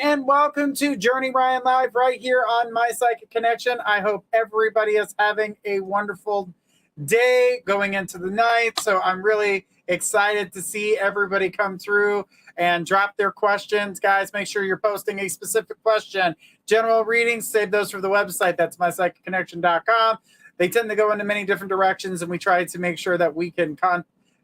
and welcome to Journey Ryan Live right here on My Psychic Connection. I hope everybody is having a wonderful day going into the night. So I'm really excited to see everybody come through and drop their questions. Guys, make sure you're posting a specific question. General readings, save those for the website. That's mypsychicconnection.com. They tend to go into many different directions, and we try to make sure that we can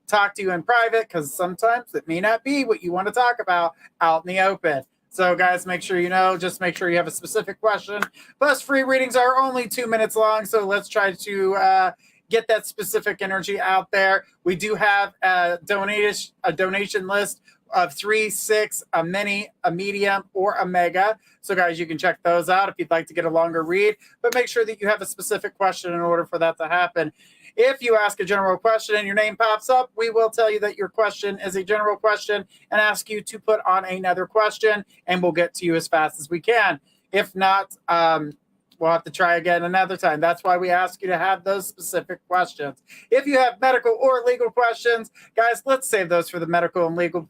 talk to you in private, because sometimes it may not be what you want to talk about out in the open. So guys, make sure just make sure you have a specific question. Plus, free readings are only 2 minutes long, so let's try to get that specific energy out there. We do have a donation list of 3, 6, a mini, a medium, or a mega. So guys, you can check those out if you'd like to get a longer read, but make sure that you have a specific question in order for that to happen. If you ask a general question and your name pops up, we will tell you that your question is a general question and ask you to put on another question, and we'll get to you as fast as we can. If not, we'll have to try again another time. That's why we ask you to have those specific questions. If you have medical or legal questions, guys, let's save those for the medical and legal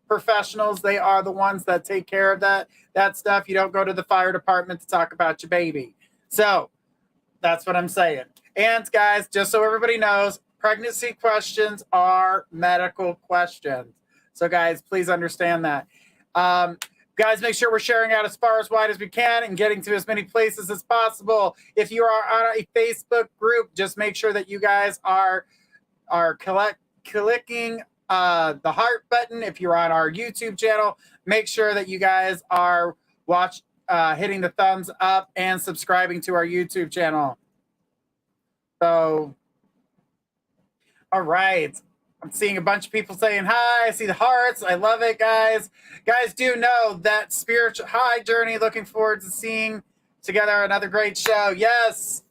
professionals. They are the ones that take care of that stuff. You don't go to the fire department to talk about your baby. So that's what I'm saying. And guys, just so everybody knows, pregnancy questions are medical questions. So guys, please understand that. Guys, make sure we're sharing out as far as wide as we can and getting to as many places as possible. If you are on a Facebook group, just make sure that you guys are clicking the heart button. If you're on our YouTube channel, make sure that you guys are hitting the thumbs up and subscribing to our YouTube channel. So, all right. I'm seeing a bunch of people saying hi. I see the hearts. I love it, guys. Guys, do know that spiritual hi, Journey. Looking forward to seeing together another great show. Yes.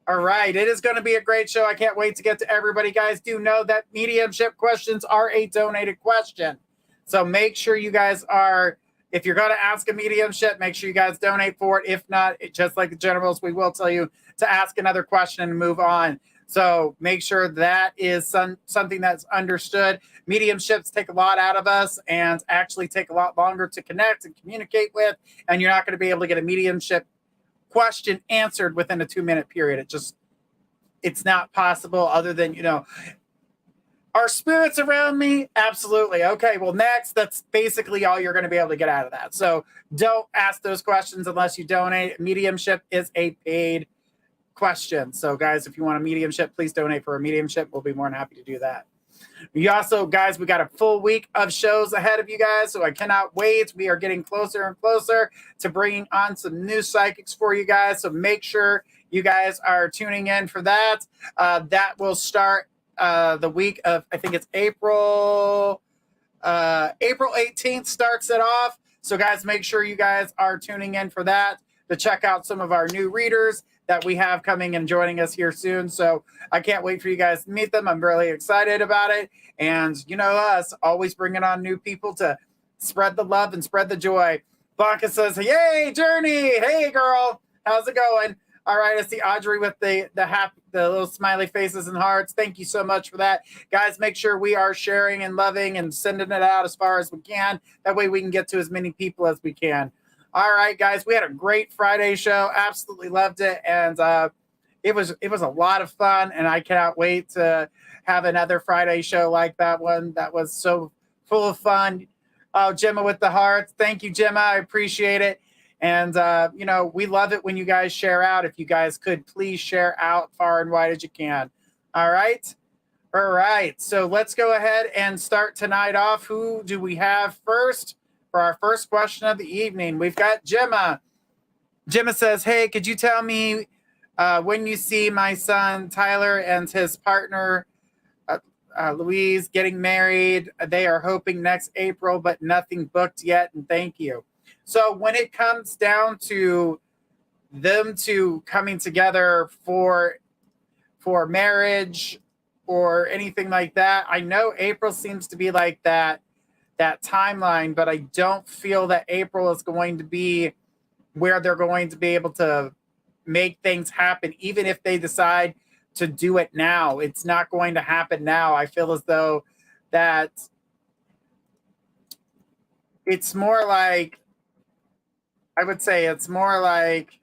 All right. It is going to be a great show. I can't wait to get to everybody. Guys, do know that mediumship questions are a donated question. So make sure you guys are, if you're going to ask a mediumship, make sure you guys donate for it. If not, just like the generals, we will tell you to ask another question and move on. So make sure that is something that's understood. Mediumships take a lot out of us and actually take a lot longer to connect and communicate with. And you're not going to be able to get a mediumship question answered within a 2-minute period. It's not possible, other than, are spirits around me? Absolutely. Okay, well, next, that's basically all you're going to be able to get out of that. So don't ask those questions unless you donate. Mediumship is a paid question. So guys, if you want a mediumship, please donate for a mediumship. We'll be more than happy to do that. We also, guys, we got a full week of shows ahead of you guys, so I cannot wait. We are getting closer and closer to bringing on some new psychics for you guys. So make sure you guys are tuning in for that. That will start the week of, I think it's April 18th starts it off. So guys, make sure you guys are tuning in for that to check out some of our new readers that we have coming and joining us here soon. So I can't wait for you guys to meet them. I'm really excited about it. And you know us, always bringing on new people to spread the love and spread the joy. Blanca says, yay, Journey. Hey, girl. How's it going? All right, I see Audrey with the little smiley faces and hearts. Thank you so much for that. Guys, make sure we are sharing and loving and sending it out as far as we can. That way we can get to as many people as we can. All right, guys, we had a great Friday show. Absolutely loved it. And it was a lot of fun, and I cannot wait to have another Friday show like that one. That was so full of fun. Oh, Gemma with the hearts. Thank you, Gemma. I appreciate it. And, we love it when you guys share out. If you guys could please share out far and wide as you can. All right. All right. So let's go ahead and start tonight off. Who do we have first for our first question of the evening? We've got Gemma. Gemma says, hey, could you tell me when you see my son Tyler and his partner Louise getting married? They are hoping next April, but nothing booked yet. And thank you. So when it comes down to them two coming together for marriage or anything like that, I know April seems to be like that timeline, but I don't feel that April is going to be where they're going to be able to make things happen. Even if they decide to do it now, it's not going to happen now. I feel as though that it's more like I would say it's more like,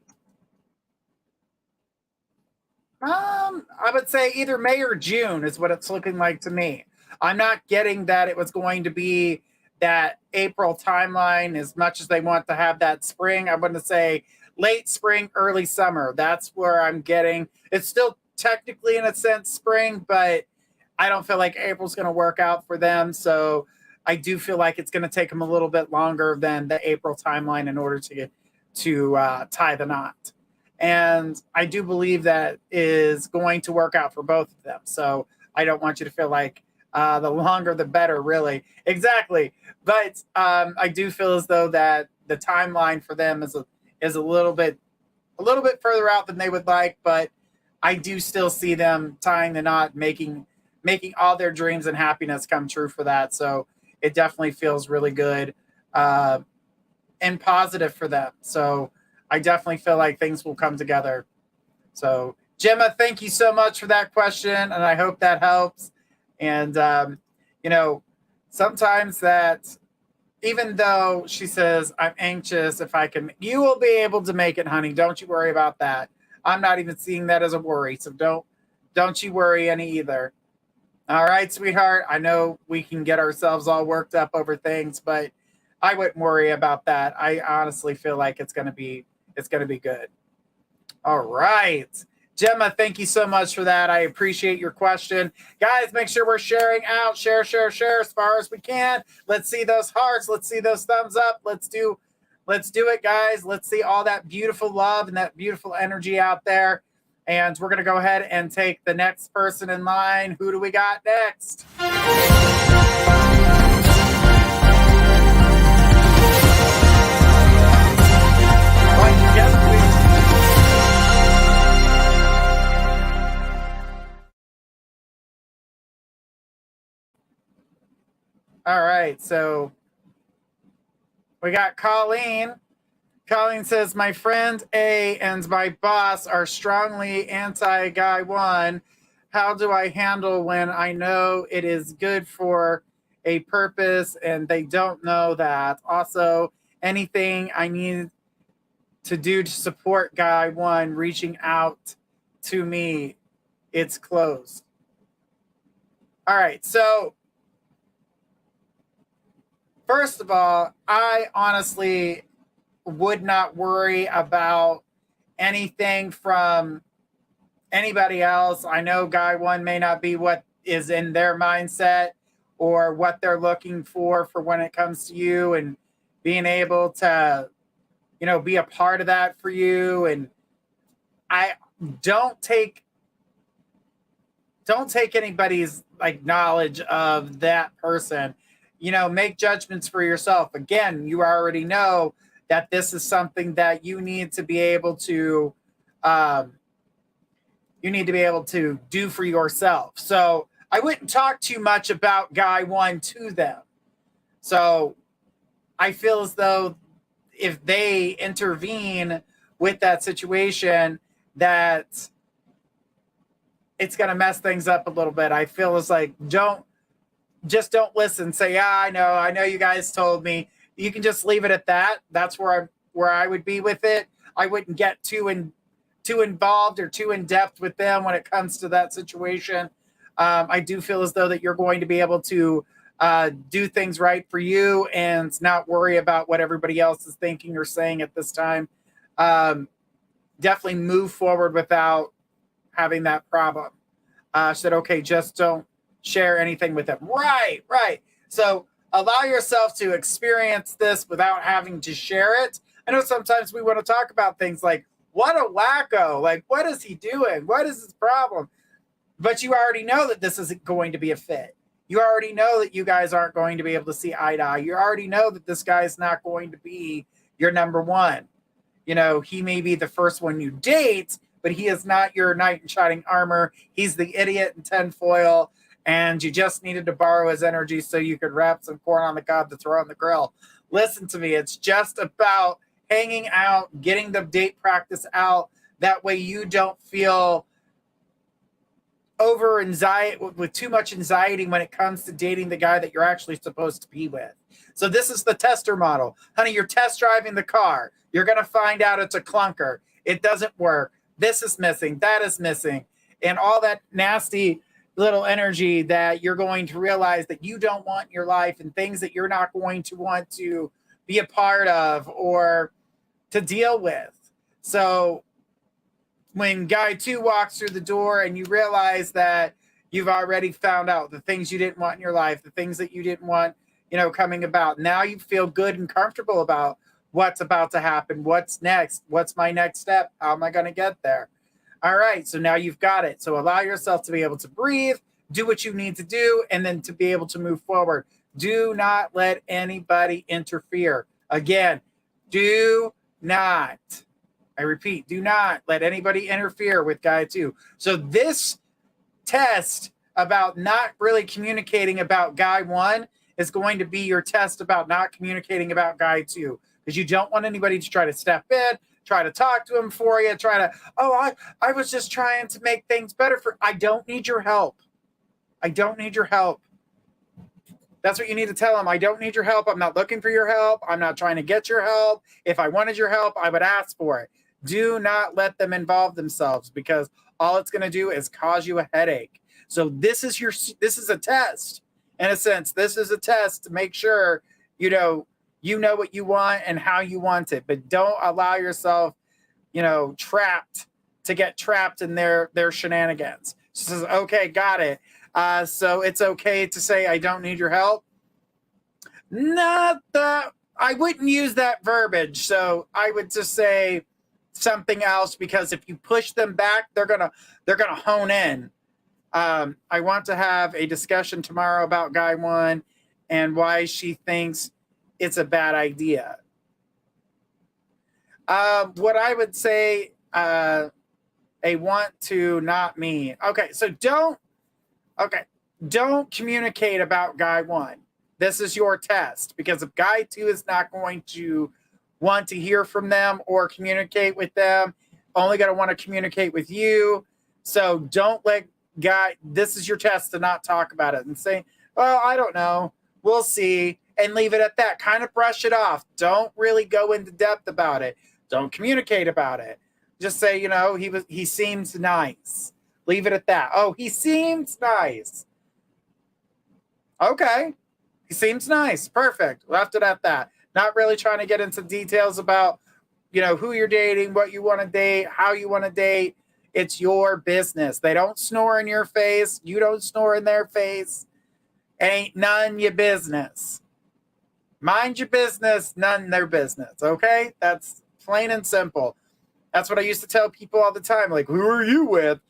I would say either May or June is what it's looking like to me. I'm not getting that it was going to be that April timeline as much as they want to have that spring. I'm going to say late spring, early summer. That's where I'm getting. It's still technically, in a sense, spring, but I don't feel like April's going to work out for them. So I do feel like it's going to take them a little bit longer than the April timeline in order to tie the knot. And I do believe that is going to work out for both of them. So I don't want you to feel like the longer the better, really. Exactly. But I do feel as though that the timeline for them is a little bit further out than they would like. But I do still see them tying the knot, making all their dreams and happiness come true for that. So it definitely feels really good and positive for them. So I definitely feel like things will come together. So Gemma, thank you so much for that question, and I hope that helps. And sometimes that, even though she says I'm anxious, if I can, you will be able to make it, honey. Don't you worry about that. I'm not even seeing that as a worry, so don't you worry any either. All right, sweetheart. I know we can get ourselves all worked up over things, but I wouldn't worry about that. I honestly feel like it's gonna be good. All right. Gemma, thank you so much for that. I appreciate your question. Guys, make sure we're sharing out. Share as far as we can. Let's see those hearts. Let's see those thumbs up. Let's do it, guys. Let's see all that beautiful love and that beautiful energy out there. And we're going to go ahead and take the next person in line. Who do we got next? All right, so we got Colleen. Colleen says, my friend A and my boss are strongly anti-guy one. How do I handle when I know it is good for a purpose and they don't know that? Also, anything I need to do to support guy one reaching out to me, it's closed. All right, so first of all, I honestly would not worry about anything from anybody else. I know guy one may not be what is in their mindset or what they're looking for when it comes to you, and being able to, be a part of that for you. And I don't take anybody's knowledge of that person. Make judgments for yourself. Again, you already know that this is something that you need to be able to do for yourself. So I wouldn't talk too much about guy one to them. So I feel as though if they intervene with that situation, that it's going to mess things up a little bit. I feel as like, don't listen. Say, yeah, I know you guys told me. You can just leave it at that. That's where I would be with it. I wouldn't get too involved or too in depth with them when it comes to that situation. I do feel as though that you're going to be able to do things right for you and not worry about what everybody else is thinking or saying at this time. Definitely move forward without having that problem. Said, okay, just don't share anything with them. Right. So allow yourself to experience this without having to share it. I know sometimes we want to talk about things like, what a wacko, like, what is he doing? What is his problem? But you already know that this isn't going to be a fit. You already know that you guys aren't going to be able to see eye to eye. You already know that this guy is not going to be your number one. He may be the first one you date, but he is not your knight in shining armor. He's the idiot in tinfoil, and you just needed to borrow his energy so you could wrap some corn on the cob to throw on the grill. Listen to me. It's just about hanging out, getting the date practice out. That way you don't feel over anxiety with too much anxiety when it comes to dating the guy that you're actually supposed to be with. So this is the tester model. Honey, you're test driving the car. You're going to find out it's a clunker. It doesn't work. This is missing. That is missing. And all that nasty little energy that you're going to realize that you don't want in your life, and things that you're not going to want to be a part of or to deal with. So when guy 2 walks through the door and you realize that you've already found out the things you didn't want in your life, the things that you didn't want, coming about, now you feel good and comfortable about what's about to happen. What's next? What's my next step? How am I going to get there? All right. So now you've got it. So allow yourself to be able to breathe, do what you need to do, and then to be able to move forward. Do not let anybody interfere. Again, do not, I repeat, do not let anybody interfere with guy 2. So this test about not really communicating about guy 1 is going to be your test about not communicating about guy 2, because you don't want anybody to try to step in, try to talk to him for you, I was just trying to make things better I don't need your help. I don't need your help. That's what you need to tell him. I don't need your help. I'm not looking for your help. I'm not trying to get your help. If I wanted your help, I would ask for it. Do not let them involve themselves, because all it's going to do is cause you a headache. So this is a test. In a sense, this is a test to make sure, you know what you want and how you want it, but don't allow yourself, to get trapped in their shenanigans. So, okay, got it. So it's okay to say, I don't need your help. I wouldn't use that verbiage. So I would just say something else, because if you push them back, they're gonna hone in. I want to have a discussion tomorrow about guy 1 and why she thinks it's a bad idea. What I would say, a want to, not me. Okay, so don't communicate about guy 1. This is your test, because if guy 2 is not going to want to hear from them or communicate with them, only going to want to communicate with you. So don't let this is your test to not talk about it and say, oh, I don't know, we'll see, and leave it at that. Kind of brush it off. Don't really go into depth about it. Don't communicate about it. Just say, he seems nice. Leave it at that. Oh, he seems nice. Okay. He seems nice. Perfect. Left it at that. Not really trying to get into details about, who you're dating, what you want to date, how you want to date. It's your business. They don't snore in your face. You don't snore in their face. Ain't none your business. Mind your business, none their business. Okay? That's plain and simple. That's what I used to tell people all the time. Like, who are you with?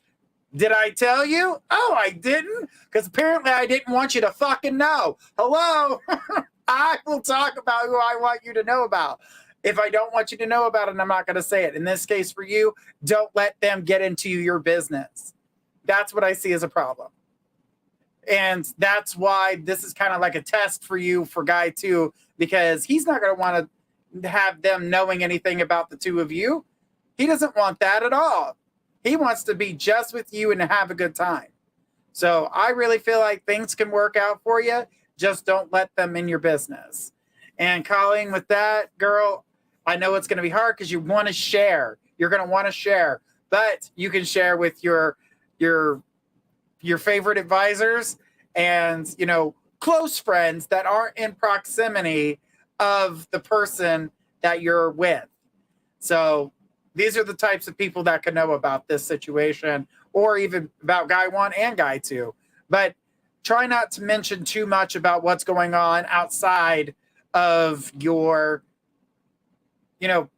Did I tell you? Oh, I didn't? Because apparently I didn't want you to fucking know. Hello? I will talk about who I want you to know about. If I don't want you to know about it, I'm not going to say it. In this case for you, don't let them get into your business. That's what I see as a problem. And that's why this is kind of like a test for you for guy 2, because he's not going to want to have them knowing anything about the two of you. He doesn't want that at all. He wants to be just with you and have a good time. So I really feel like things can work out for you. Just don't let them in your business. And Colleen, with that, girl, I know it's going to be hard because you want to share. You're going to want to share, but you can share with your favorite advisors and, close friends that aren't in proximity of the person that you're with. So these are the types of people that can know about this situation, or even about guy 1 and guy 2. But try not to mention too much about what's going on outside of your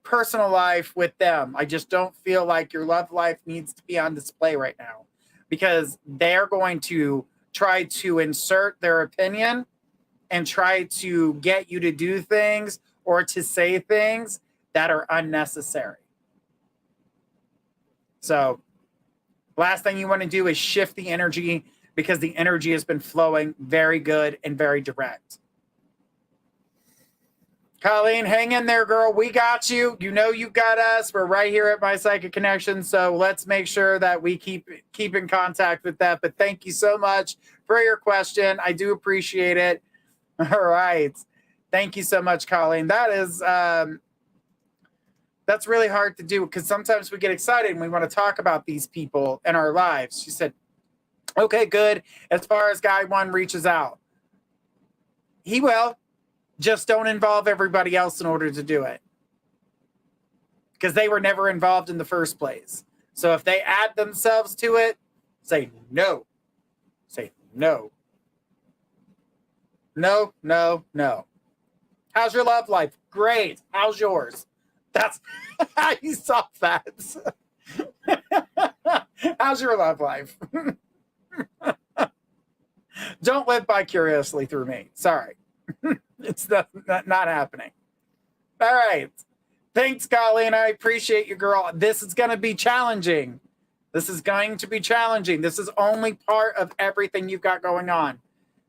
personal life with them. I just don't feel like your love life needs to be on display right now, because they're going to try to insert their opinion and try to get you to do things or to say things that are unnecessary. So last thing you want to do is shift the energy, because the energy has been flowing very good and very direct. Colleen, hang in there, girl. We got you. You got us. We're right here at My Psychic Connection. So let's make sure that we keep in contact with that. But thank you so much for your question. I do appreciate it. All right. Thank you so much, Colleen. That is That's really hard to do because sometimes we get excited and we want to talk about these people in our lives. She said, okay, good. As far as guy one reaches out, he will. Just don't involve everybody else in order to do it, because they were never involved in the first place. So if they add themselves to it, say no. Say no. No, no, no. How's your love life? Great. How's yours? That's how you solve that. How's your love life? Don't live vicariously through me. Sorry. It's not happening. All right. Thanks, Colleen. I appreciate you, girl. This is going to be challenging. This is going to be challenging. This is only part of everything you've got going on.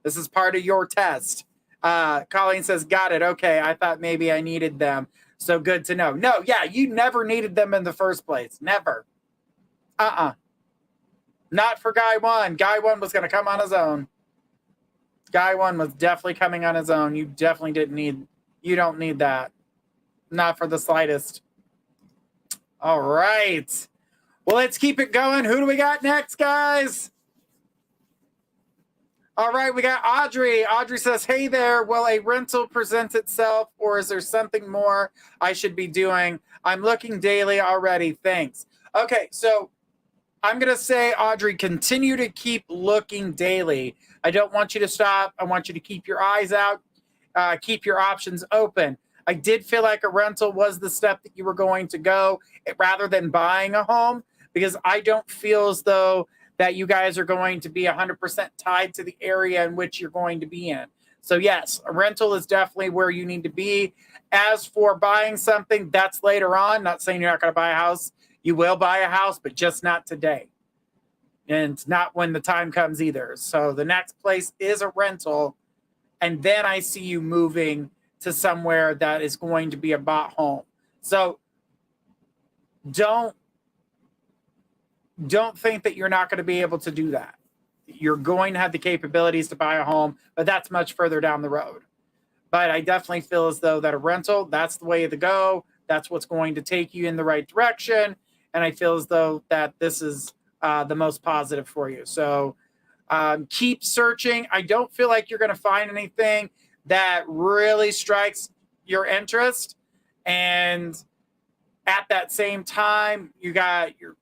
This is part of your test. Colleen says, got it. Okay. I thought maybe I needed them. So good to know. No, yeah, you never needed them in the first place. Never. Not for guy one. Guy one was going to come on his own. Guy one was definitely coming on his own. You definitely you don't need that. Not for the slightest. All right. Well, let's keep it going. Who do we got next, guys? All right, we got Audrey. Audrey says, hey there, will a rental present itself, or is there something more I should be doing? I'm looking daily already. Thanks. Okay, so I'm going to say, Audrey, continue to keep looking daily. I don't want you to stop. I want you to keep your eyes out, keep your options open. I did feel like a rental was the step that you were going to go rather than buying a home, because I don't feel as though that you guys are going to be 100% tied to the area in which you're going to be in. So yes, a rental is definitely where you need to be. As for buying something, that's later on. Not saying you're not going to buy a house. You will buy a house, but just not today. And not when the time comes either. So the next place is a rental. And then I see you moving to somewhere that is going to be a bought home. So don't think that you're not going to be able to do that. You're going to have the capabilities to buy a home, but that's much further down the road. But I definitely feel as though that a rental, that's the way to go. That's what's going to take you in the right direction. And I feel as though that this is the most positive for you. So keep searching. I don't feel like you're going to find anything that really strikes your interest. And at that same time, you got your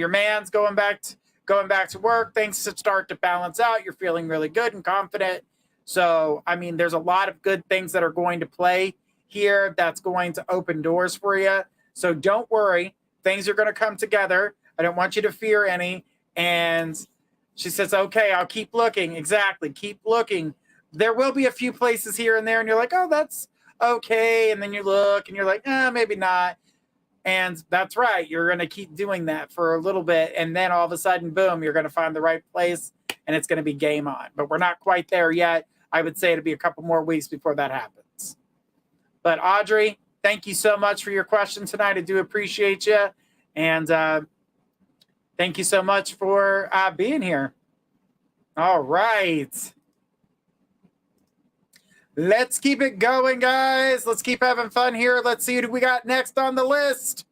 man's going back to work. Things start to balance out. You're feeling really good and confident. So, I mean, there's a lot of good things that are going to play here that's going to open doors for you. So don't worry. Things are going to come together. I don't want you to fear any. And she says, okay, I'll keep looking. Exactly. Keep looking. There will be a few places here and there, and you're like, oh, that's okay. And then you look and you're like, maybe not. And that's right. You're going to keep doing that for a little bit. And then all of a sudden, boom, you're going to find the right place and it's going to be game on. But we're not quite there yet. I would say it'll be a couple more weeks before that happens. But Audrey, thank you so much for your question tonight. I do appreciate you. And thank you so much for being here. All right. Let's keep it going, guys. Let's keep having fun here. Let's see who we got next on the list.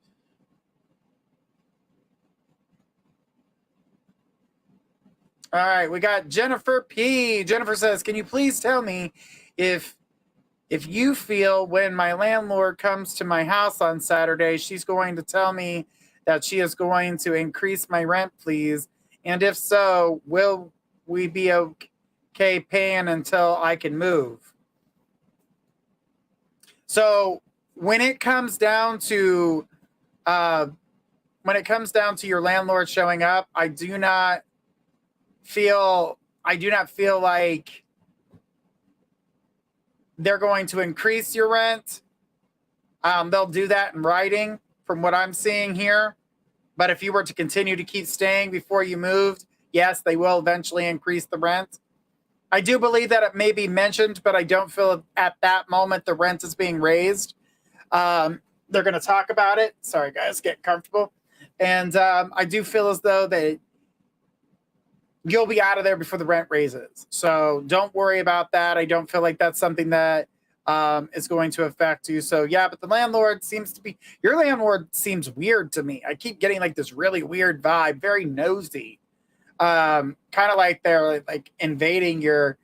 All right, we got Jennifer P. Jennifer says, can you please tell me if you feel when my landlord comes to my house on Saturday, she's going to tell me that she is going to increase my rent, please? And if so, will we be okay paying until I can move? So when it comes down to your landlord showing up, I do not feel like they're going to increase your rent. They'll do that in writing from what I'm seeing here. But if you were to continue to keep staying before you moved, yes, they will eventually increase the rent. I do believe that it may be mentioned, but I don't feel at that moment the rent is being raised. They're going to talk about it. Sorry, guys, get comfortable. And I do feel as though that you'll be out of there before the rent raises. So don't worry about that. I don't feel like that's something that is going to affect you. So yeah, but your landlord seems weird to me. I keep getting like this really weird vibe, very nosy, kind of like they're like invading your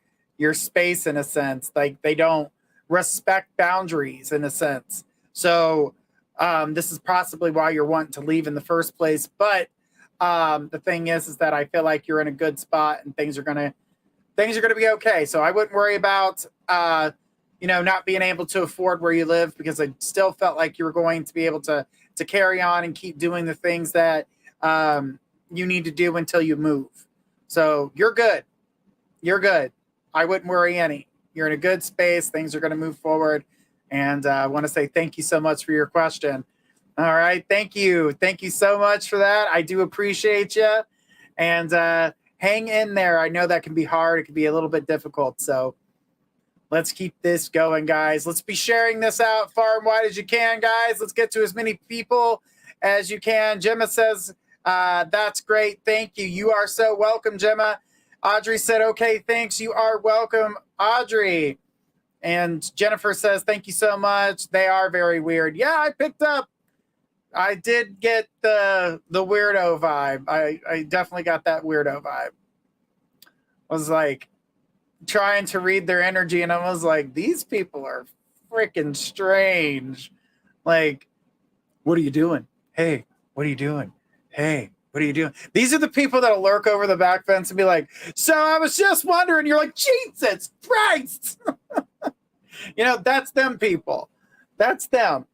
space in a sense. Like they don't respect boundaries in a sense. So this is possibly why you're wanting to leave in the first place. But the thing is that I feel like you're in a good spot and things are gonna be okay. So I wouldn't worry about not being able to afford where you live, because I still felt like you were going to be able to carry on and keep doing the things that you need to do until you move. So you're good. You're good. I wouldn't worry any. You're in a good space. Things are going to move forward. And I want to say thank you so much for your question. All right. Thank you. Thank you so much for that. I do appreciate you. And hang in there. I know that can be hard. It can be a little bit difficult. So let's keep this going, guys. Let's be sharing this out far and wide as you can, guys. Let's get to as many people as you can. Gemma says, that's great. Thank you. You are so welcome, Gemma. Audrey said, okay, thanks. You are welcome, Audrey. And Jennifer says, thank you so much. They are very weird. Yeah, I did get the weirdo vibe. I definitely got that weirdo vibe. I was like trying to read their energy, and I was like, these people are freaking strange. Like, what are you doing? Hey, what are you doing? Hey, what are you doing? These are the people that'll lurk over the back fence and be like, so I was just wondering. You're like, Jesus Christ. That's them people. That's them.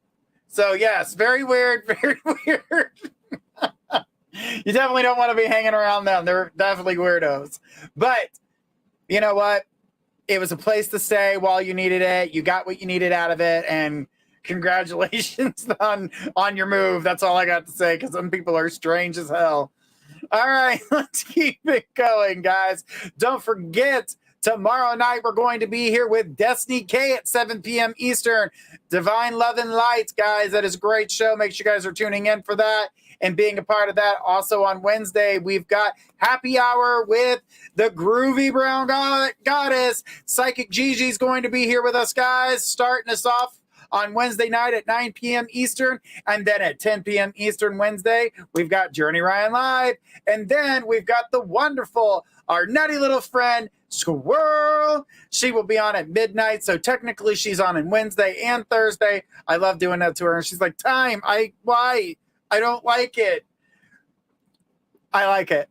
So yes, very weird, very weird. You definitely don't want to be hanging around them. They're definitely weirdos. But you know what? It was a place to stay while you needed it. You got what you needed out of it, and congratulations on your move. That's all I got to say, because some people are strange as hell. All right, let's keep it going, guys. Don't forget, tomorrow night we're going to be here with Destiny K at 7 p.m. Eastern. Divine Love and Light, guys. That is a great show. Make sure you guys are tuning in for that and being a part of that. Also on Wednesday, we've got Happy Hour with the Groovy Brown Goddess. Psychic Gigi's going to be here with us, guys, starting us off on Wednesday night at 9 p.m. Eastern. And then at 10 p.m. Eastern Wednesday, we've got Journey Ryan Live. And then we've got the wonderful, our nutty little friend, Squirrel. She will be on at midnight. So technically she's on Wednesday and Thursday. I love doing that to her. And she's like, why? I don't like it. I like it.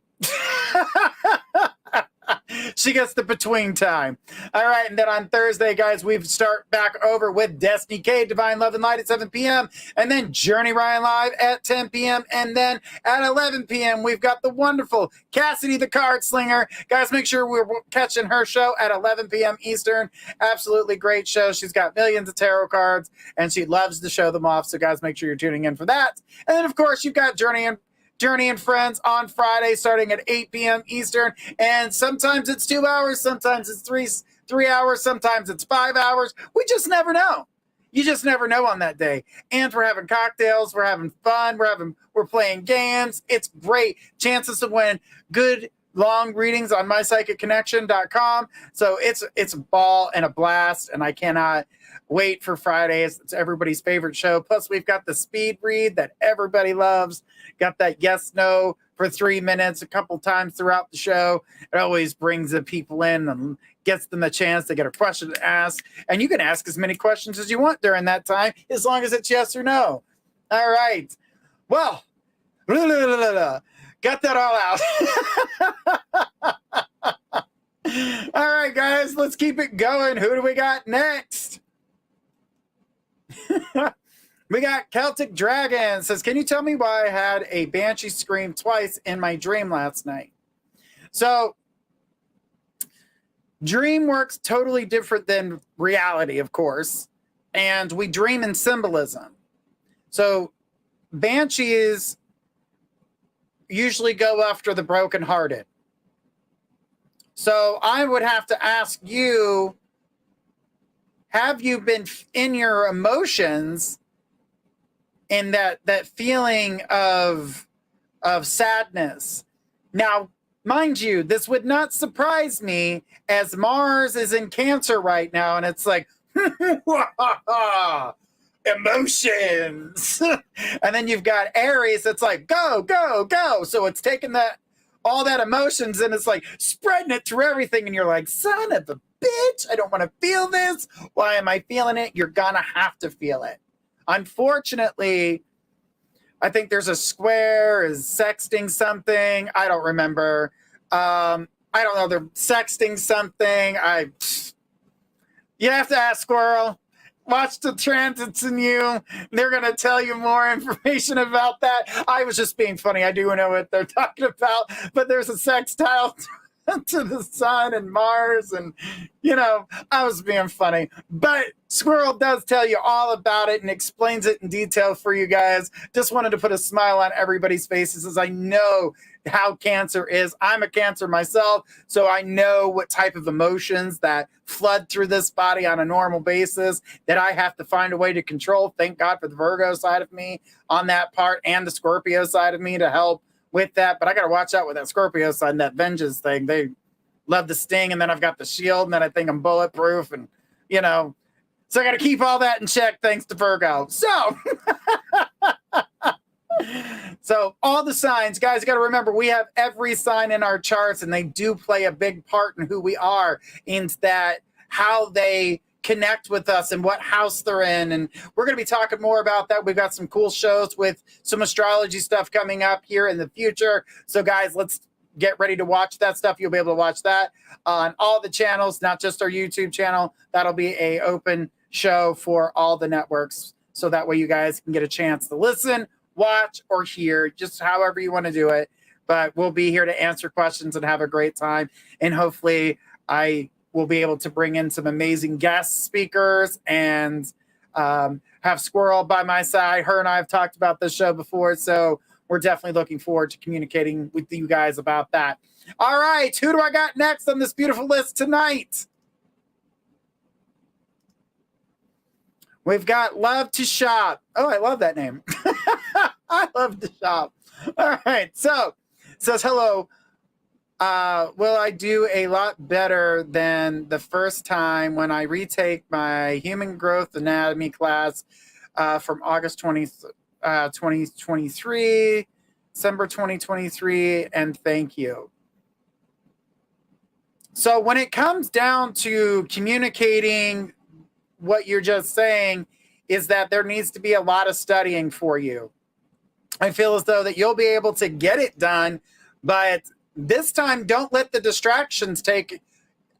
She gets the between time. All right. And then on Thursday, guys, we start back over with Destiny K, Divine Love and Light at 7 p.m. And then Journey Ryan Live at 10 p.m. And then at 11 p.m., we've got the wonderful Cassidy the Card Slinger. Guys, make sure we're catching her show at 11 p.m. Eastern. Absolutely great show. She's got millions of tarot cards, and she loves to show them off. So, guys, make sure you're tuning in for that. And then, of course, you've got Journey and Friends on Friday starting at 8 p.m. Eastern. And sometimes it's 2 hours, sometimes it's three hours, sometimes it's 5 hours. We just never know. You just never know on that day. And we're having cocktails, we're having fun, we're playing games. It's great. Chances to win good long readings on mypsychicconnection.com. So it's a ball and a blast, and I cannot wait for Fridays. It's everybody's favorite show. Plus, we've got the speed read that everybody loves. Got that yes, no for 3 minutes a couple times throughout the show. It always brings the people in and gets them a chance to get a question to ask. And you can ask as many questions as you want during that time, as long as it's yes or no. All right. Well, got that all out. All right, guys, let's keep it going. Who do we got next? We got Celtic Dragon. Says, can you tell me why I had a banshee scream twice in my dream last night? So, dream works totally different than reality, of course. And we dream in symbolism. So, banshees usually go after the brokenhearted. So, I would have to ask you, have you been in your emotions in that feeling of sadness? Now, mind you, this would not surprise me, as Mars is in Cancer right now, and it's like Emotions. And then you've got Aries that's like, go, go, go. So it's taking all that emotions and it's like spreading it through everything. And you're like, son of a bitch, I don't want to feel this. Why am I feeling it? You're gonna have to feel it. Unfortunately, I think there's a square is sexting something. I don't remember. I don't know. They're sexting something. You have to ask Squirrel. Watch the transits in you. They're going to tell you more information about that. I was just being funny. I do know what they're talking about, but there's a sextile to the sun and Mars, and I was being funny, but Squirrel does tell you all about it and explains it in detail for you guys. Just wanted to put a smile on everybody's faces as I know how Cancer is. I'm a Cancer myself, so I know what type of emotions that flood through this body on a normal basis that I have to find a way to control. Thank God for the Virgo side of me on that part and the Scorpio side of me to help with that. But I got to watch out with that Scorpio side and that vengeance thing. They love the sting, and then I've got the shield, and then I think I'm bulletproof, and so I got to keep all that in check thanks to Virgo. So all the signs, guys, you got to remember, we have every sign in our charts, and they do play a big part in who we are, in that how they connect with us and what house they're in. And we're going to be talking more about that. We've got some cool shows with some astrology stuff coming up here in the future. So guys, let's get ready to watch that stuff. You'll be able to watch that on all the channels, not just our YouTube channel. That'll be a open show for all the networks. So that way you guys can get a chance to listen, watch, or hear, just however you want to do it. But we'll be here to answer questions and have a great time. And hopefully we'll be able to bring in some amazing guest speakers and have Squirrel by my side. Her and I have talked about this show before, so we're definitely looking forward to communicating with you guys about that. All right, who do I got next on this beautiful list tonight? We've got Love to Shop. Oh, I love that name. I love to shop. All right, so says hello. Will I do a lot better than the first time when I retake my human growth anatomy class from August 2023, December 2023, and thank you. So when it comes down to communicating what you're just saying, is that there needs to be a lot of studying for you. I feel as though that you'll be able to get it done, but this time, don't let the distractions take.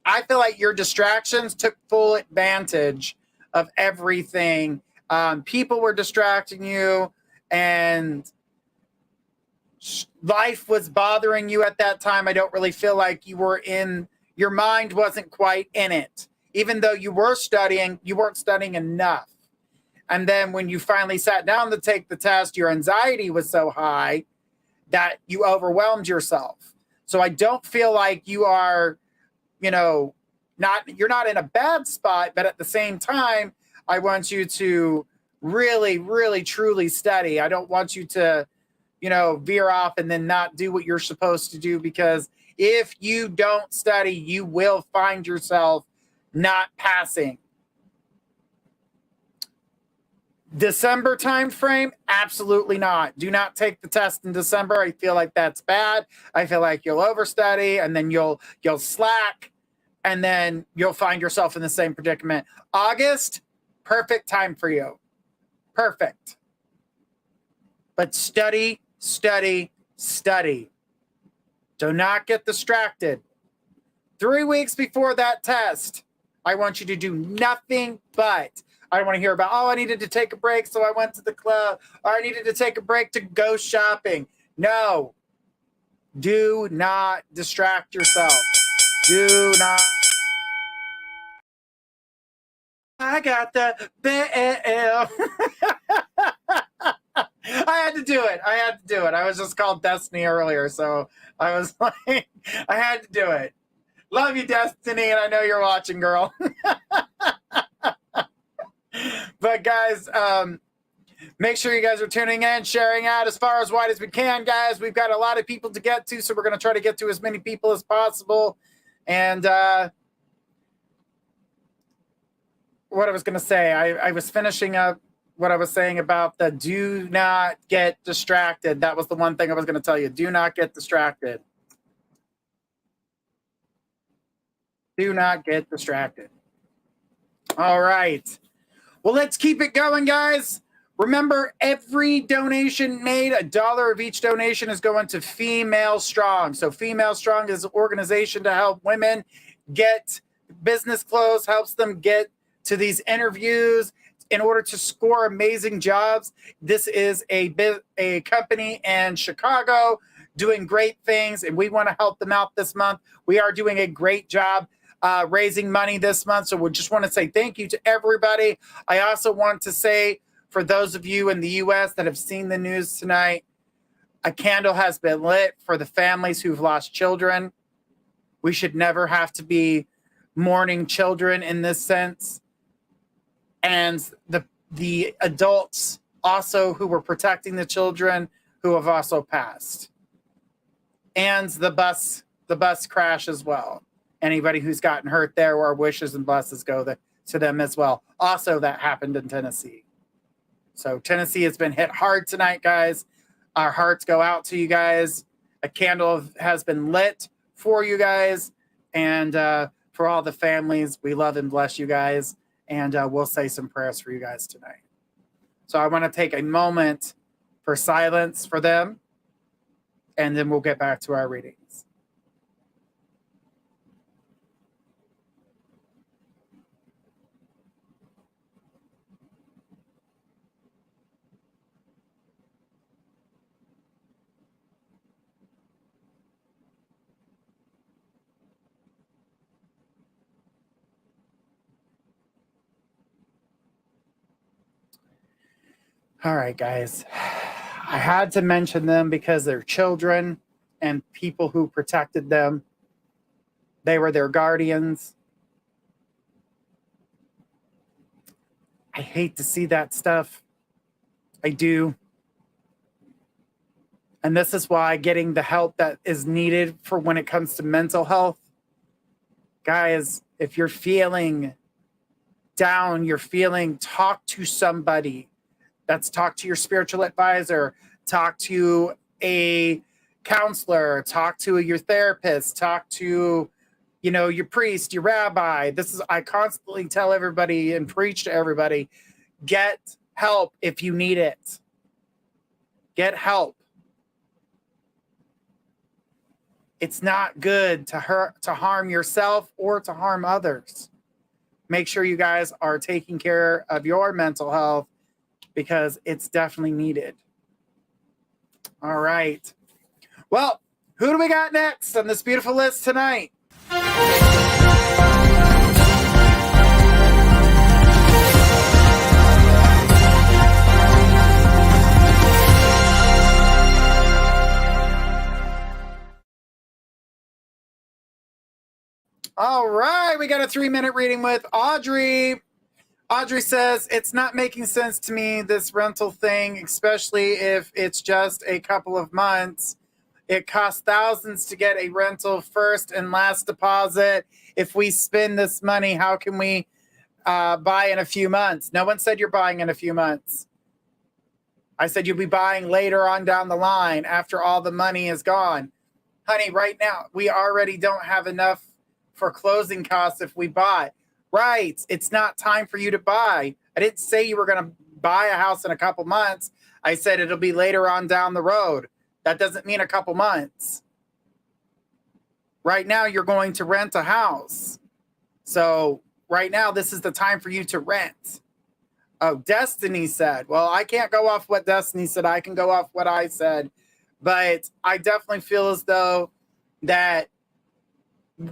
I feel like your distractions took full advantage of everything. People were distracting you, and life was bothering you at that time. I don't really feel like your mind wasn't quite in it. Even though you were studying, you weren't studying enough. And then when you finally sat down to take the test, your anxiety was so high that you overwhelmed yourself. So I don't feel like you are, you're not in a bad spot, but at the same time, I want you to really, really, truly study. I don't want you to, veer off and then not do what you're supposed to do, because if you don't study, you will find yourself not passing. December time frame, absolutely not. Do not take the test in December. I feel like that's bad. I feel like you'll overstudy, and then you'll slack, and then you'll find yourself in the same predicament. August, perfect time for you. Perfect. But study, study, study. Do not get distracted. 3 weeks before that test, I want you to do nothing but. I don't want to hear about, I needed to take a break, so I went to the club, or I needed to take a break to go shopping. No. Do not distract yourself. Do not. I got the bell. I had to do it. I was just called Destiny earlier, so I was like, I had to do it. Love you, Destiny, and I know you're watching, girl. But guys, make sure you guys are tuning in, sharing out as far as wide as we can, guys. We've got a lot of people to get to, so we're going to try to get to as many people as possible. And what I was going to say. I was finishing up what I was saying about the do not get distracted. That was the one thing I was going to tell you. Do not get distracted. Do not get distracted. All right. Well, let's keep it going, guys. Remember, every donation made, $1 of each donation is going to Female Strong. So Female Strong is an organization to help women get business clothes, helps them get to these interviews in order to score amazing jobs. This is a company in Chicago doing great things, and we want to help them out this month. We are doing a great job raising money this month. So we just want to say thank you to everybody. I also want to say, for those of you in the U.S. that have seen the news tonight, a candle has been lit for the families who've lost children. We should never have to be mourning children in this sense. And the adults also who were protecting the children who have also passed. And the bus crash as well. Anybody who's gotten hurt there, our wishes and blessings go to them as well. Also, that happened in Tennessee. So Tennessee has been hit hard tonight, guys. Our hearts go out to you guys. A candle has been lit for you guys. And for all the families, we love and bless you guys. And we'll say some prayers for you guys tonight. So I want to take a moment for silence for them. And then we'll get back to our readings. All right, guys. I had to mention them because they're children and people who protected them. They were their guardians. I hate to see that stuff. I do. And this is why getting the help that is needed for when it comes to mental health. Guys, if you're feeling down, talk to somebody. That's talk to your spiritual advisor, talk to a counselor, talk to your therapist, talk to, your priest, your rabbi. I constantly tell everybody and preach to everybody, get help if you need it. Get help. It's not good to harm yourself or to harm others. Make sure you guys are taking care of your mental health, because it's definitely needed. All right. Well, who do we got next on this beautiful list tonight? All right. We got a 3-minute reading with Audrey. Audrey says, it's not making sense to me, this rental thing, especially if it's just a couple of months. It costs thousands to get a rental first and last deposit. If we spend this money, how can we buy in a few months? No one said you're buying in a few months. I said you'll be buying later on down the line after all the money is gone. Honey, right now, we already don't have enough for closing costs if we buy. Right. It's not time for you to buy. I didn't say you were going to buy a house in a couple months. I said it'll be later on down the road. That doesn't mean a couple months. Right now, you're going to rent a house. So right now, this is the time for you to rent. Oh, Destiny said, well, I can't go off what Destiny said. I can go off what I said. But I definitely feel as though that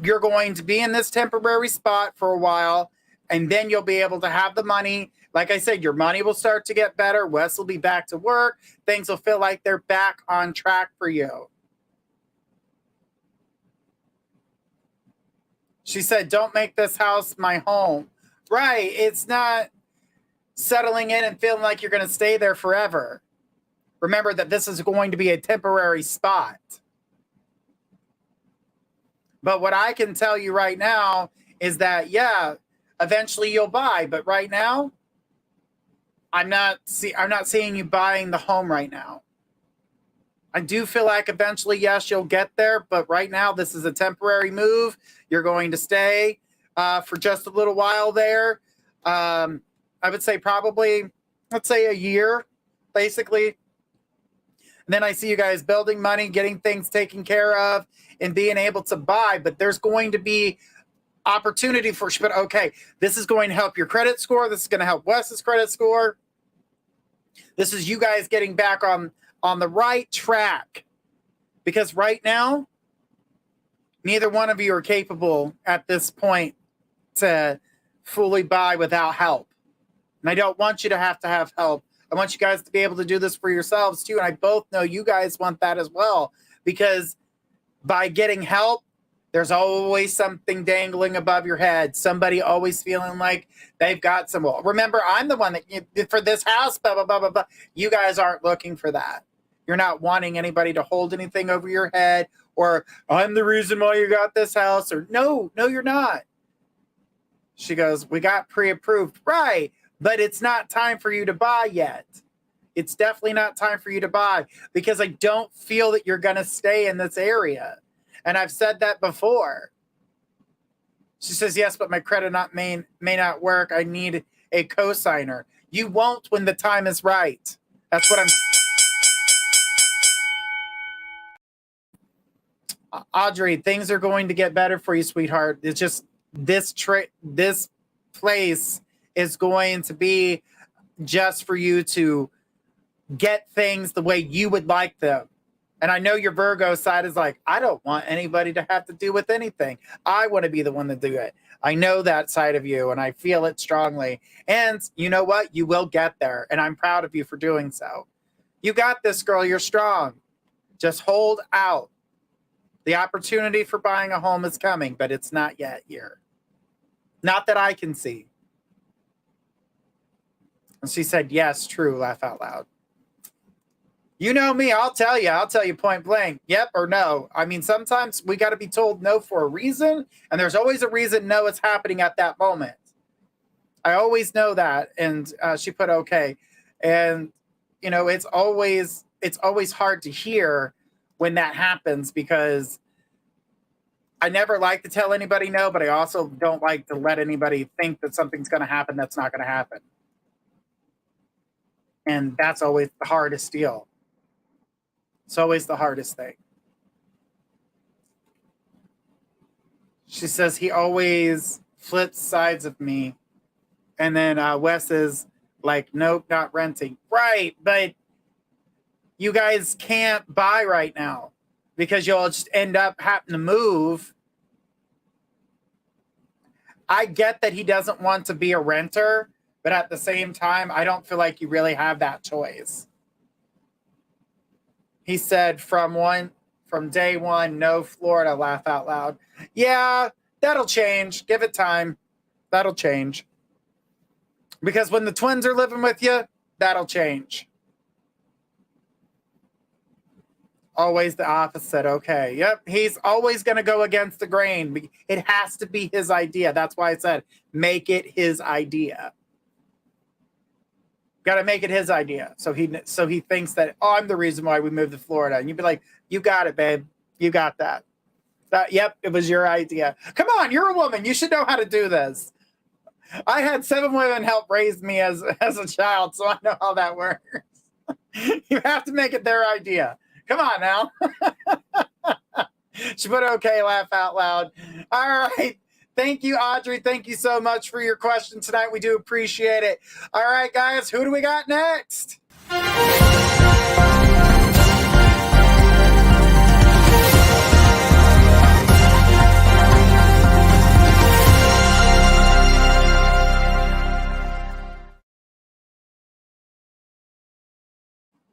you're going to be in this temporary spot for a while, and then you'll be able to have the money. Like I said, your money will start to get better. Wes will be back to work. Things will feel like they're back on track for you. She said, don't make this house my home. Right. It's not settling in and feeling like you're going to stay there forever. Remember that this is going to be a temporary spot. But what I can tell you right now is that, yeah, Eventually you'll buy, but right now, I'm not seeing you buying the home right now. I do feel like eventually, yes, you'll get there, but right now this is a temporary move. You're going to stay for just a little while there. I would say probably, let's say a year, basically. And then I see you guys building money, getting things taken care of, and being able to buy. But there's going to be opportunity for, but okay, this is going to help your credit score. This is going to help Wes's credit score. This is you guys getting back on the right track, because right now, neither one of you are capable at this point to fully buy without help. And I don't want you to have help. I want you guys to be able to do this for yourselves too. And I both know you guys want that as well, because by getting help, there's always something dangling above your head. Somebody always feeling like they've got some. Well, remember, I'm the one that for this house, blah, blah, blah, blah, blah. You guys aren't looking for that. You're not wanting anybody to hold anything over your head, or I'm the reason why you got this house, or no, you're not. She goes, we got pre-approved. Right. But it's not time for you to buy yet. It's definitely not time for you to buy, because I don't feel that you're going to stay in this area. And I've said that before. She says, yes, but my credit may not work. I need a cosigner. You won't when the time is right. That's what I'm... Audrey, things are going to get better for you, sweetheart. It's just this place is going to be just for you to get things the way you would like them. And I know your Virgo side is like, I don't want anybody to have to do with anything. I want to be the one to do it. I know that side of you, and I feel it strongly. And you know what? You will get there, and I'm proud of you for doing so. You got this, girl. You're strong. Just hold out. The opportunity for buying a home is coming, but it's not yet here. Not that I can see. And she said, yes, true, laugh out loud. You know me, I'll tell you point blank, yep or no. I mean, sometimes we got to be told no for a reason, and there's always a reason no is happening at that moment. I always know that. And she put okay. And, you know, it's always hard to hear when that happens, because I never like to tell anybody no, but I also don't like to let anybody think that something's going to happen that's not going to happen. And that's always the hardest deal. It's always the hardest thing. She says he always flips sides of me. And then Wes is like, nope, not renting. Right, but you guys can't buy right now because you'll just end up having to move. I get that he doesn't want to be a renter, but at the same time, I don't feel like you really have that choice. He said from day one, no Florida, laugh out loud. Yeah, that'll change. Give it time. That'll change. Because when the twins are living with you, that'll change. Always the opposite. Okay. Yep. He's always going to go against the grain. It has to be his idea. That's why I said, make it his idea. Got to make it his idea. So he thinks that, oh, I'm the reason why we moved to Florida. And you'd be like, you got it, babe. You got that. Yep. It was your idea. Come on. You're a woman. You should know how to do this. I had 7 women help raise me as a child, so I know how that works. You have to make it their idea. Come on now. She put okay, laugh out loud. All right. Thank you, Audrey. Thank you so much for your question tonight. We do appreciate it. All right, guys, who do we got next?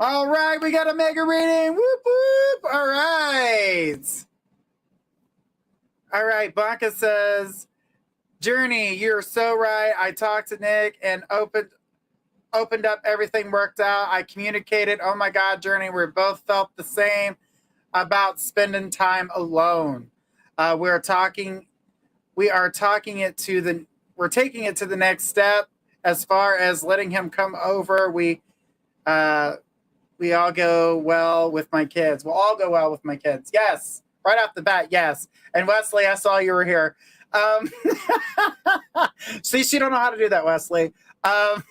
All right, we got a mega reading. Whoop, whoop. All right. All right, Blanca says, Journey, you're so right. I talked to Nick and opened up, everything worked out. I communicated. Oh my God, Journey, we both felt the same about spending time alone. We are talking it to we're taking it to the next step as far as letting him come over. We all go well with my kids. We'll all go well with my kids. Yes. Right off the bat, yes. And Wesley, I saw you were here. See, she don't know how to do that, Wesley. But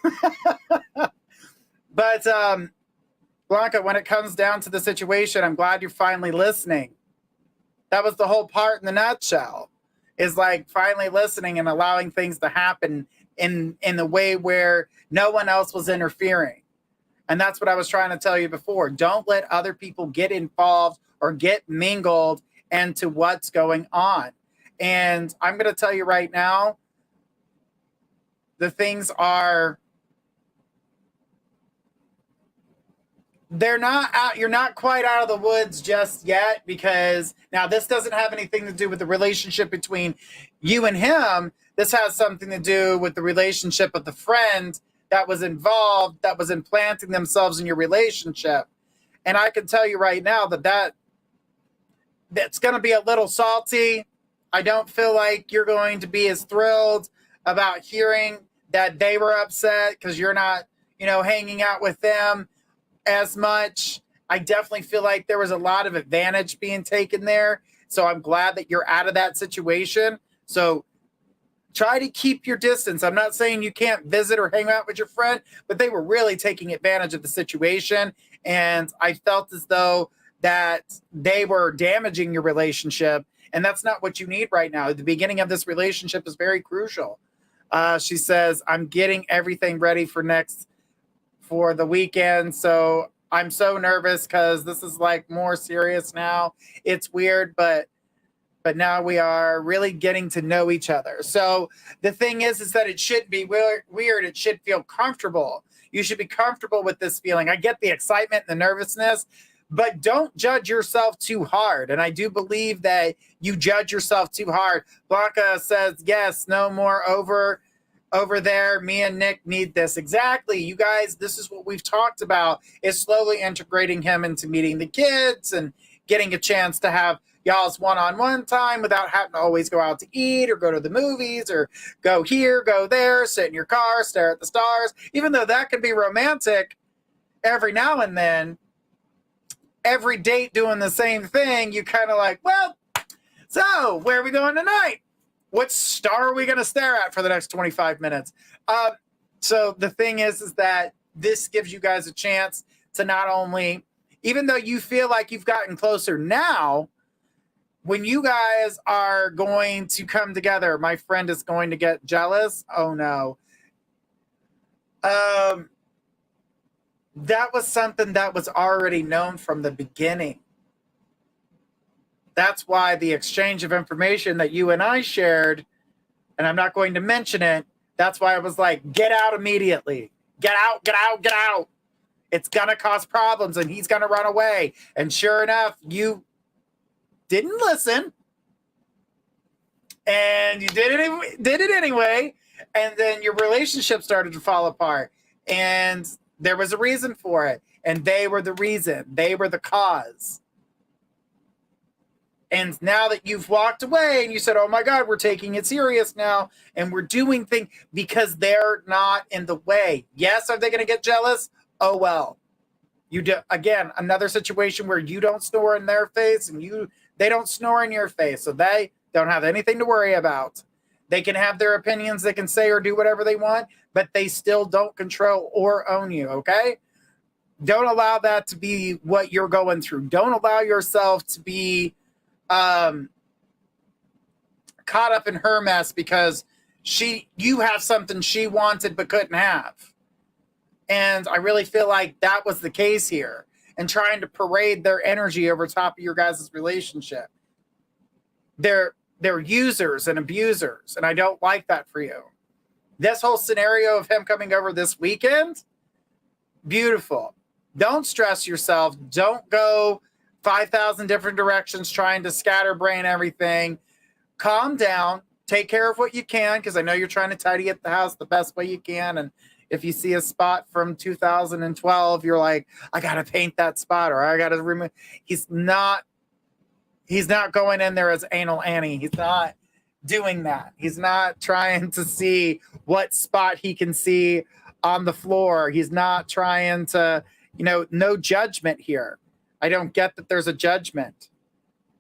Blanca, when it comes down to the situation, I'm glad you're finally listening. That was the whole part in the nutshell, is like finally listening and allowing things to happen in the way where no one else was interfering. And that's what I was trying to tell you before. Don't let other people get involved or get mingled into what's going on. And I'm going to tell you right now, the things are, they're not out. You're not quite out of the woods just yet, because now this doesn't have anything to do with the relationship between you and him. This has something to do with the relationship of the friend that was involved, that was implanting themselves in your relationship. And I can tell you right now that's going to be a little salty. I don't feel like you're going to be as thrilled about hearing that they were upset because you're not, hanging out with them as much. I definitely feel like there was a lot of advantage being taken there. So I'm glad that you're out of that situation. So try to keep your distance. I'm not saying you can't visit or hang out with your friend, but they were really taking advantage of the situation. And I felt as though that they were damaging your relationship. And that's not what you need right now. The beginning of this relationship is very crucial. She says, I'm getting everything ready for the weekend. So I'm so nervous because this is like more serious now. It's weird, but now we are really getting to know each other. So the thing is that it should be weird. It should feel comfortable. You should be comfortable with this feeling. I get the excitement and the nervousness, but don't judge yourself too hard. And I do believe that you judge yourself too hard. Blanca says, yes, no more over there. Me and Nick need this. Exactly. You guys, this is what we've talked about, is slowly integrating him into meeting the kids and getting a chance to have y'all's one-on-one time without having to always go out to eat or go to the movies or go here, go there, sit in your car, stare at the stars. Even though that can be romantic every now and then, every date doing the same thing, you kind of like, well, so where are we going tonight? What star are we going to stare at for the next 25 minutes? So the thing is that this gives you guys a chance to not only, even though you feel like you've gotten closer now, when you guys are going to come together, my friend is going to get jealous. Oh no. That was something that was already known from the beginning. That's why the exchange of information that you and I shared, and I'm not going to mention it, that's why I was like, get out immediately. Get out, get out, get out. It's going to cause problems and he's going to run away. And sure enough, you didn't listen. And you did it anyway. And then your relationship started to fall apart. And there was a reason for it. And they were the reason. They were the cause. And now that you've walked away and you said, oh my God, we're taking it serious now and we're doing things because they're not in the way. Yes, are they going to get jealous? Oh, well. You do, again, another situation where you don't snore in their face and they don't snore in your face. So they don't have anything to worry about. They can have their opinions. They can say or do whatever they want, but they still don't control or own you. Okay. Don't allow that to be what you're going through. Don't allow yourself to be caught up in her mess because you have something she wanted but couldn't have. And I really feel like that was the case here, and trying to parade their energy over top of your guys' relationship. They're users and abusers, and I don't like that for you. This whole scenario of him coming over this weekend, beautiful. Don't stress yourself. Don't go 5,000 different directions trying to scatterbrain everything. Calm down. Take care of what you can, because I know you're trying to tidy up the house the best way you can. And if you see a spot from 2012, you're like, I got to paint that spot, or I got to remove. He's not going in there as anal Annie. He's not doing that. He's not trying to see what spot he can see on the floor. He's not trying to, no judgment here. I don't get that there's a judgment.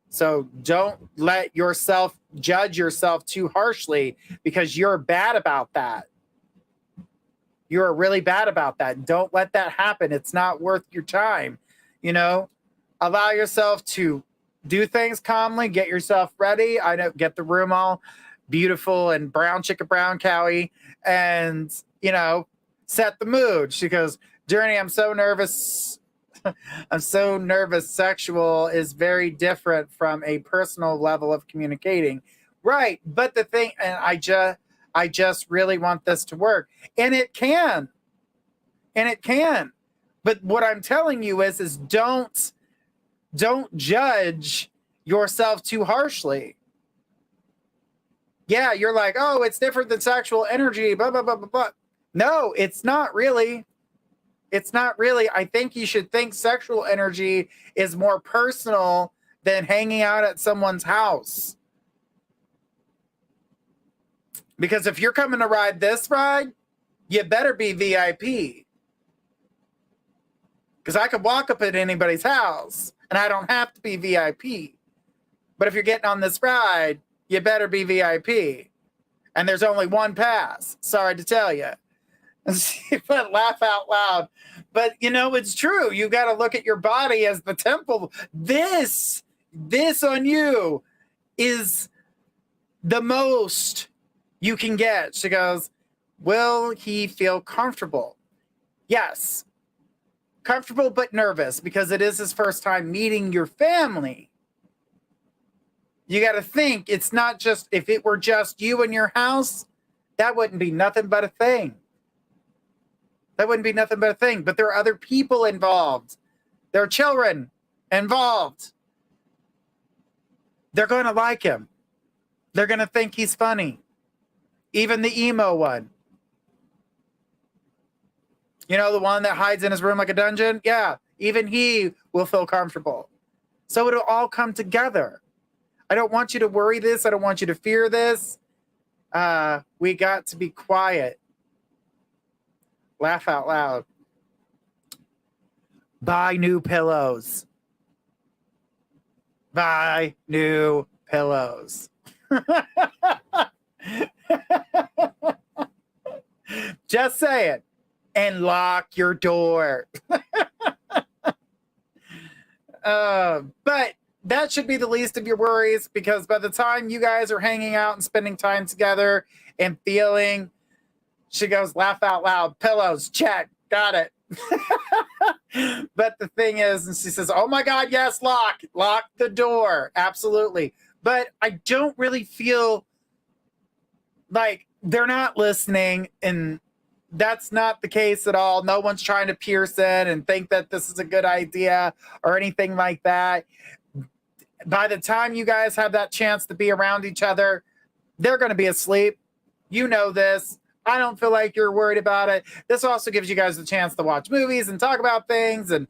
So don't let yourself judge yourself too harshly, because you're bad about that. You're really bad about that. Don't let that happen. It's not worth your time. Allow yourself to do things calmly, get yourself ready. I know, get the room all beautiful and brown chicken, brown cowie, and, set the mood. She goes, Journey, I'm so nervous. I'm so nervous. Sexual is very different from a personal level of communicating. Right. But the thing, and I just really want this to work. And it can. But what I'm telling you is don't judge yourself too harshly. Yeah, you're like, oh, it's different than sexual energy, blah, blah, blah, blah, blah. No, it's not really. It's not really. I think you should think sexual energy is more personal than hanging out at someone's house. Because if you're coming to ride this ride, you better be VIP. Because I could walk up at anybody's house and I don't have to be VIP. But if you're getting on this ride, you better be VIP. And there's only one pass. Sorry to tell you. But laugh out loud. But it's true. You got to look at your body as the temple. This on you is the most you can get. She goes, will he feel comfortable? Yes. Comfortable but nervous, because it is his first time meeting your family. You got to think, it's not just, if it were just you and your house, that wouldn't be nothing but a thing. That wouldn't be nothing but a thing. But there are other people involved. There are children involved. They're going to like him. They're going to think he's funny. Even the emo one. The one that hides in his room like a dungeon? Yeah, even he will feel comfortable. So it'll all come together. I don't want you to worry this. I don't want you to fear this. We got to be quiet. Laugh out loud. Buy new pillows. Buy new pillows. Just say it. And lock your door. But that should be the least of your worries, because by the time you guys are hanging out and spending time together and feeling, she goes, laugh out loud, pillows, check, got it. But the thing is, and she says, oh my God, yes, lock the door. Absolutely. But I don't really feel like they're not listening, and that's not the case at all. No one's trying to pierce in and think that this is a good idea or anything like that. By the time you guys have that chance to be around each other, they're going to be asleep. You know this. I don't feel like you're worried about it. This also gives you guys a chance to watch movies and talk about things and,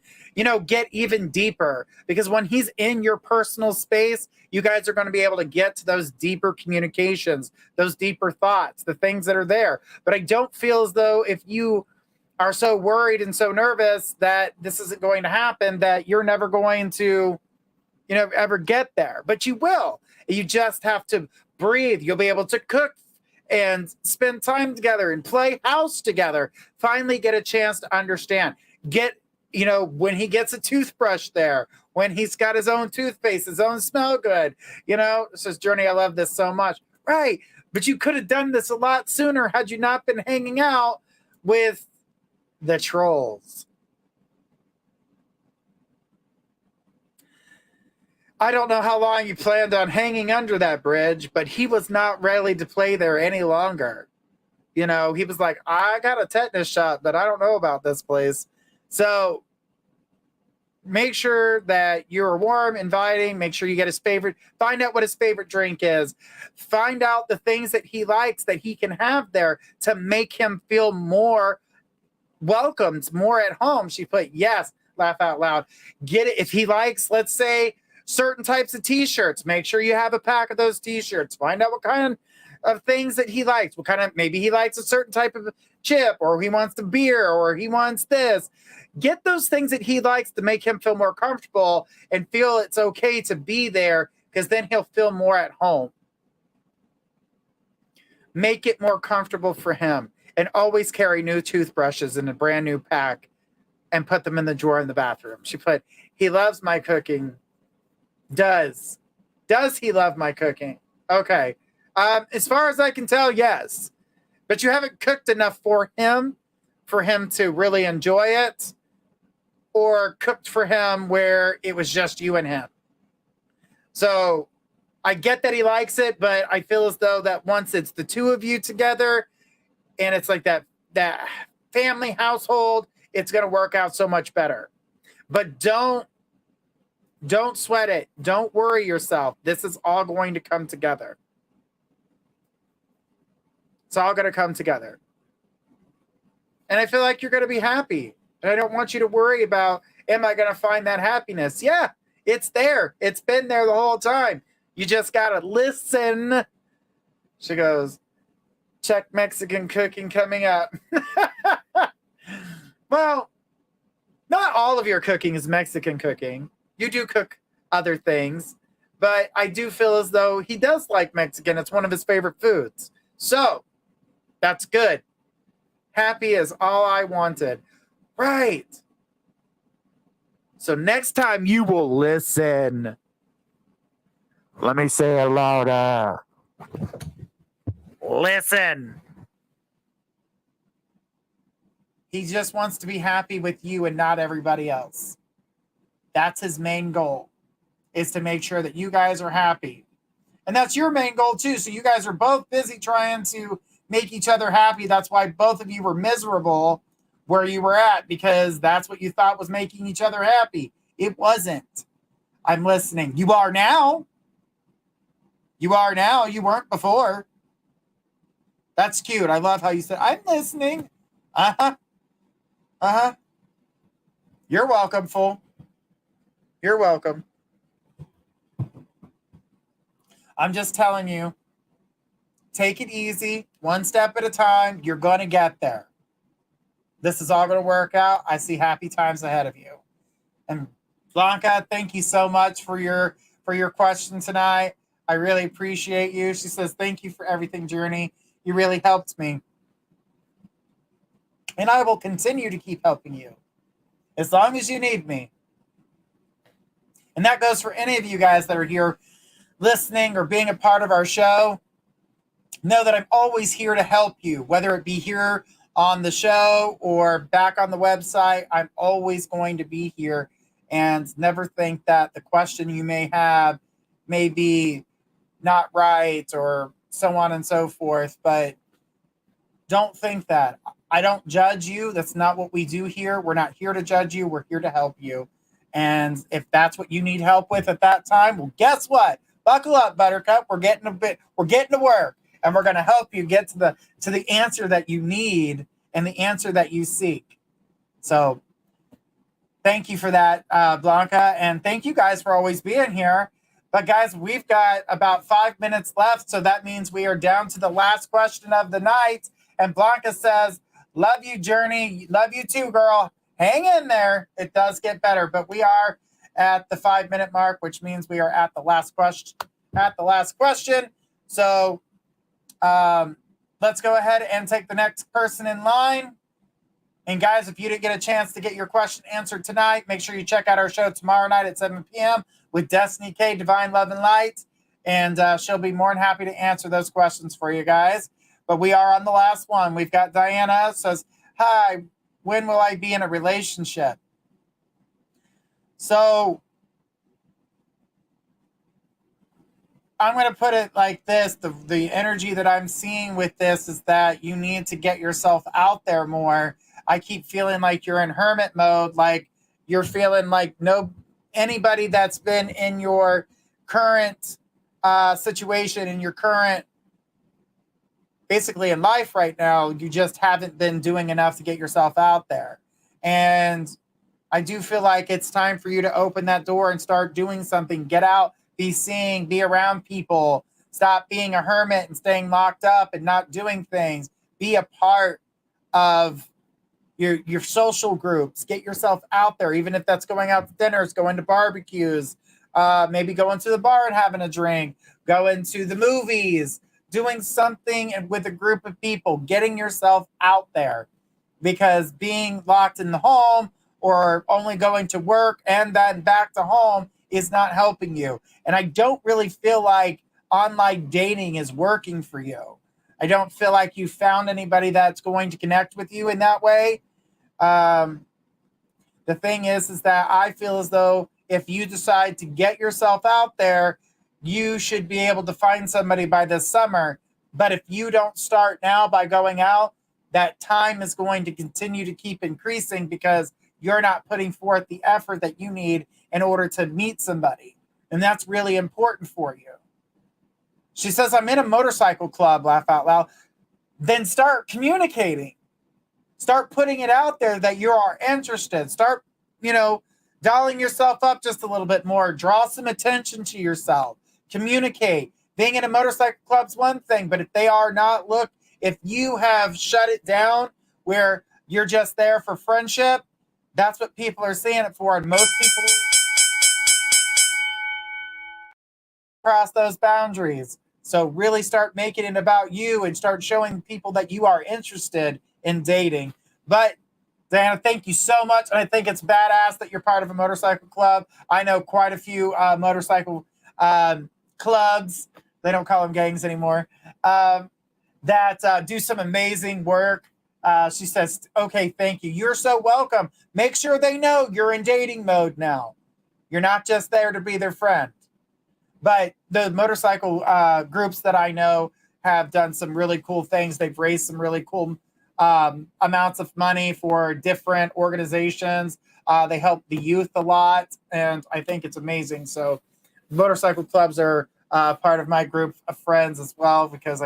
get even deeper. Because when he's in your personal space, you guys are going to be able to get to those deeper communications, those deeper thoughts, the things that are there. But I don't feel as though if you are so worried and so nervous that this isn't going to happen, that you're never going to, ever get there. But you will. You just have to breathe. You'll be able to cook and spend time together and play house together. Finally get a chance to understand. When he gets a toothbrush there, when he's got his own toothpaste, his own smell good, says Journey, I love this so much. Right. But you could have done this a lot sooner had you not been hanging out with the trolls. I don't know how long you planned on hanging under that bridge, but he was not ready to play there any longer. He was like, I got a tetanus shot, but I don't know about this place. So make sure that you're warm, inviting, make sure you get his favorite, find out what his favorite drink is, find out the things that he likes that he can have there to make him feel more welcomed, more at home. She put, yes, laugh out loud. Get it. If he likes, let's say, certain types of t-shirts. Make sure you have a pack of those t-shirts. Find out what kind of things that he likes. What kind of, maybe he likes a certain type of chip, or he wants the beer, or he wants this. Get those things that he likes to make him feel more comfortable and feel it's okay to be there, because then he'll feel more at home. Make it more comfortable for him, and always carry new toothbrushes in a brand new pack and put them in the drawer in the bathroom. She put, he loves my cooking. Does he love my cooking? Okay. As far as I can tell, yes. But you haven't cooked enough for him to really enjoy it, or cooked for him where it was just you and him. So I get that he likes it, but I feel as though that once it's the two of you together and it's like that family household, it's going to work out so much better. But don't sweat it. Don't worry yourself. This is all going to come together. It's all going to come together. And I feel like you're going to be happy. And I don't want you to worry about, am I going to find that happiness? Yeah, it's there. It's been there the whole time. You just got to listen. She goes, check Mexican cooking coming up. Well, not all of your cooking is Mexican cooking. You do cook other things, but I do feel as though he does like Mexican. It's one of his favorite foods. So that's good. Happy is all I wanted. Right. So next time you will listen. Let me say it louder. Listen. He just wants to be happy with you and not everybody else. That's his main goal, is to make sure that you guys are happy. And that's your main goal too. So you guys are both busy trying to make each other happy. That's why both of you were miserable where you were at, because that's what you thought was making each other happy. It wasn't. I'm listening. You are now. You are now. You weren't before. That's cute. I love how you said, I'm listening. Uh-huh. Uh-huh. You're welcome, fool. You're welcome. I'm just telling you, take it easy, one step at a time. You're going to get there. This is all going to work out. I see happy times ahead of you. And Blanca, thank you so much for your question tonight. I really appreciate you. She says, thank you for everything, Journey. You really helped me. And I will continue to keep helping you as long as you need me. And that goes for any of you guys that are here listening or being a part of our show. Know that I'm always here to help you, whether it be here on the show or back on the website. I'm always going to be here, and never think that the question you may have may be not right or so on and so forth. But don't think that. I don't judge you. That's not what we do here. We're not here to judge you. We're here to help you. And if that's what you need help with at that time, well, guess what? Buckle up, Buttercup. We're getting to work, and we're going to help you get to the answer that you need and the answer that you seek. So thank you for that, Blanca. And thank you guys for always being here. But guys, we've got about 5 minutes left. So that means we are down to the last question of the night. And Blanca says, love you, Journey. Love you too, girl. Hang in there. It does get better. But we are at the 5 minute mark, which means we are at the last question. So let's go ahead and take the next person in line. And guys, if you didn't get a chance to get your question answered tonight, make sure you check out our show tomorrow night at 7 p.m. with Destiny K, Divine Love and Light. And she'll be more than happy to answer those questions for you guys. But we are on the last one. We've got Diana says, hi, when will I be in a relationship? So I'm going to put it like this. The energy that I'm seeing with this is that you need to get yourself out there more. I keep feeling like you're in hermit mode, like you're feeling like anybody that's been in your current situation, in your current, basically in life right now, you just haven't been doing enough to get yourself out there. And I do feel like it's time for you to open that door and start doing something. Get out, be seeing, be around people. Stop being a hermit and staying locked up and not doing things. Be a part of your social groups. Get yourself out there, even if that's going out to dinners, going to barbecues, maybe going to the bar and having a drink, going to the movies, doing something with a group of people, getting yourself out there, because being locked in the home or only going to work and then back to home is not helping you. And I don't really feel like online dating is working for you. I don't feel like you found anybody that's going to connect with you in that way. The thing is that I feel as though if you decide to get yourself out there, you should be able to find somebody by this summer. But if you don't start now by going out, that time is going to continue to keep increasing because you're not putting forth the effort that you need in order to meet somebody. And that's really important for you. She says, I'm in a motorcycle club, laugh out loud. Then start communicating. Start putting it out there that you are interested. Start, dolling yourself up just a little bit more. Draw some attention to yourself. Communicate. Being in a motorcycle club's one thing, but if they are not, if you have shut it down where you're just there for friendship, that's what people are seeing it for. And most people cross those boundaries. So really start making it about you and start showing people that you are interested in dating. But Diana, thank you so much. And I think it's badass that you're part of a motorcycle club. I know quite a few motorcycle clubs. They don't call them gangs anymore. That do some amazing work. She says, okay, thank you. You're so welcome. Make sure they know you're in dating mode now. You're not just there to be their friend. But the motorcycle groups that I know have done some really cool things. They've raised some really cool amounts of money for different organizations. They help the youth a lot, and I think it's amazing. So motorcycle clubs are part of my group of friends as well, because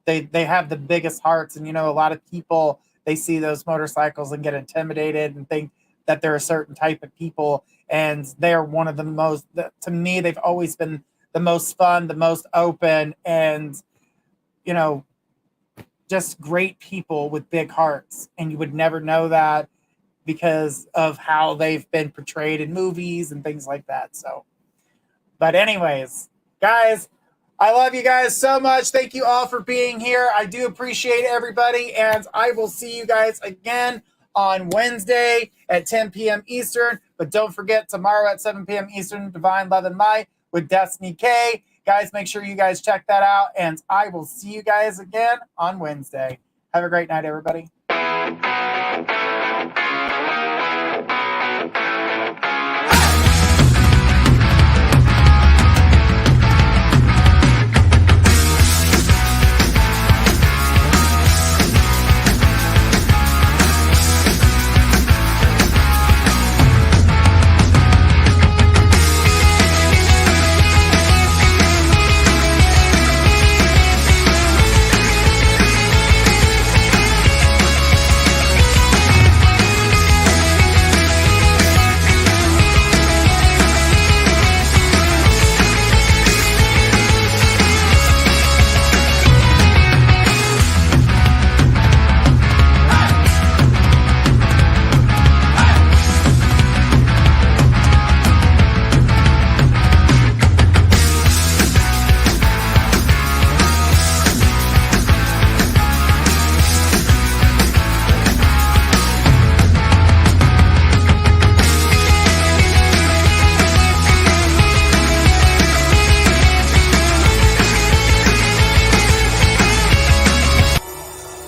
they have the biggest hearts. And, a lot of people, they see those motorcycles and get intimidated and think that they're a certain type of people. And they're one of the most, to me, they've always been the most fun, the most open, and, just great people with big hearts. And you would never know that because of how they've been portrayed in movies and things like that. So, but anyways, guys, I love you guys so much. Thank you all for being here. I do appreciate everybody. And I will see you guys again on Wednesday at 10 p.m. Eastern. But don't forget, tomorrow at 7 p.m. Eastern, Divine Love and Light with Destiny K. Guys, make sure you guys check that out. And I will see you guys again on Wednesday. Have a great night, everybody.